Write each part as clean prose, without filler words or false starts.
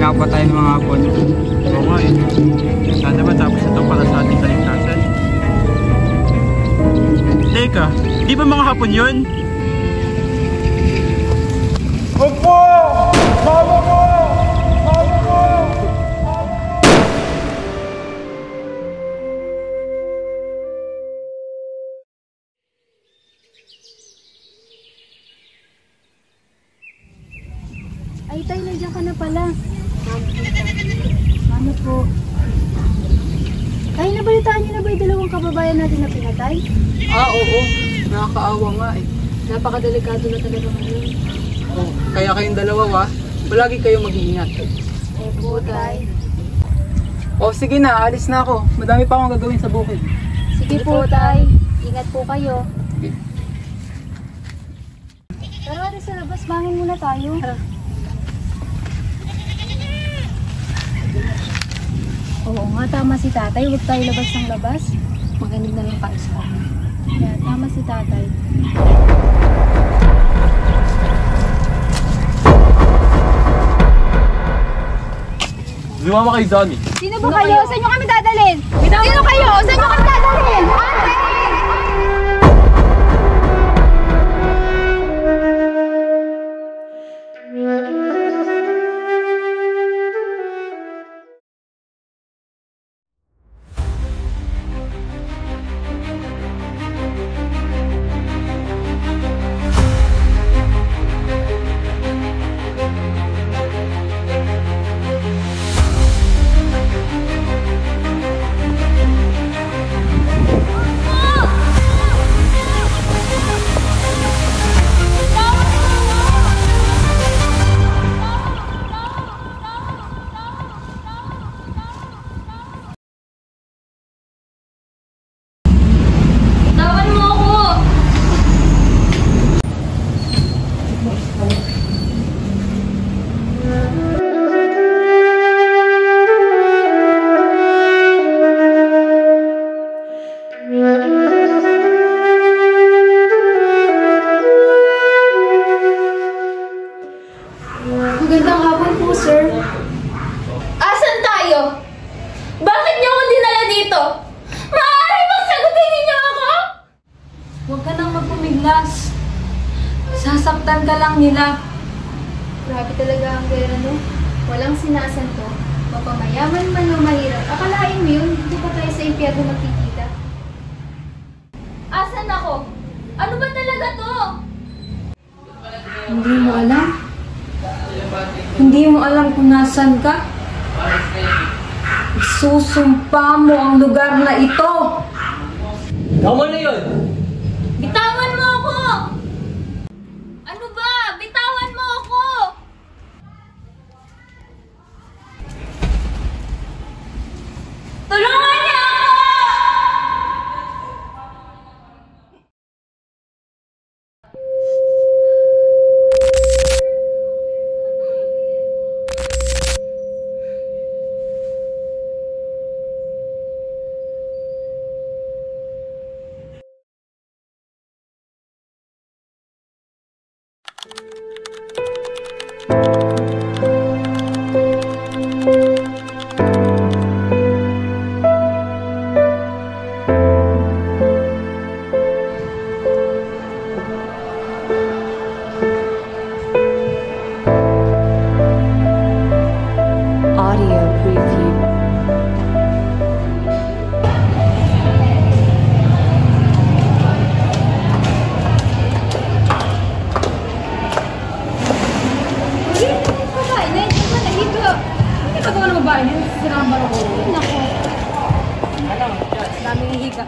nga pa tayo ng mga hapon. Oo nga eh. Sana matapos ito para sa ating kaligtasan. Teka, di ba mga hapon yun? Opo! Mama ko! Mama ko! Ay, tay, nandiyan ka na pala. Ano po? Tay, nabalitaan niyo na ba yung dalawang kababayan natin na pinatay? Oo. Nakakaawa nga eh. Napakadelikado na talaga ngayon. Oh, kaya kayong dalawa palagi kayong mag-iingat. Opo, tay. Oh, sige na, alis na ako. Madami pa akong gagawin sa bukid. Sige po, tay. Ingat po kayo. Pero ano sa labas, bangin muna tayo. Oo nga, tama si tatay. Huwag tayo labas ng labas. Maganig na lang tayo sa kanya. Yeah, tama si tatay. Lumama kayo, Donnie. Sino ba kayo? Saan nyo kami dadalhin? Sino kayo? Saan nyo kami dadalhin? Magandang hapon po, sir. Asan tayo? Bakit niyo ako dinala dito? Maaari bang sagutin niyo ako? Huwag ka nang magpumiglas. Sasaktan ka lang nila. Grabe talaga ang pera, no? Walang sinasanto. Mapamayaman man o mahirap. Akalain mo yun, dito pa tayo sa impyerno magkikita. Asan ako? Ano ba talaga to? Hindi mo alam? Hindi mo alam kung nasan ka? Isusumpa mo ang lugar na ito! Tama na yun! Bitawan mo ako! Ano ba? Bitawan mo ako! Tulungan niyo ako! Audio preview. Daming higa.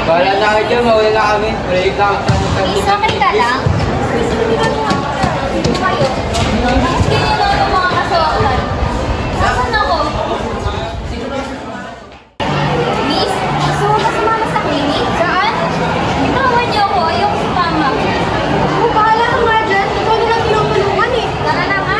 Bahala na kayo dyan, mawala na kami. Break lang. Miss, okay ka lang? Kayo. Miss, ganyan lang ang mga kasuotan. Nasaan ako? Miss, gusto mo ba sumama sa clinic? Saan? Bitawan niyo ako. Ayoko sumama. Bahala ka nga dyan. Ikaw na lang tinutulungan eh. Tara na nga.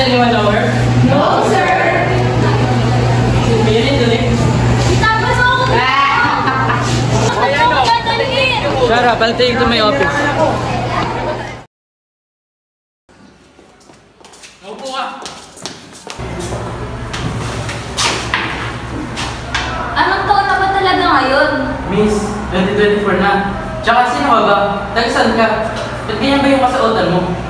anyone know her? No, sir! May yun dali. Tapos ako! Ano ka dali? Shut up, I'll take you to my office. Naupo ka. Anong taon na ba talaga ngayon? Miss, 2024 na. Tsaka sino ka ba? Taga saan ka? Ba't ganyan ba yung kasautan mo?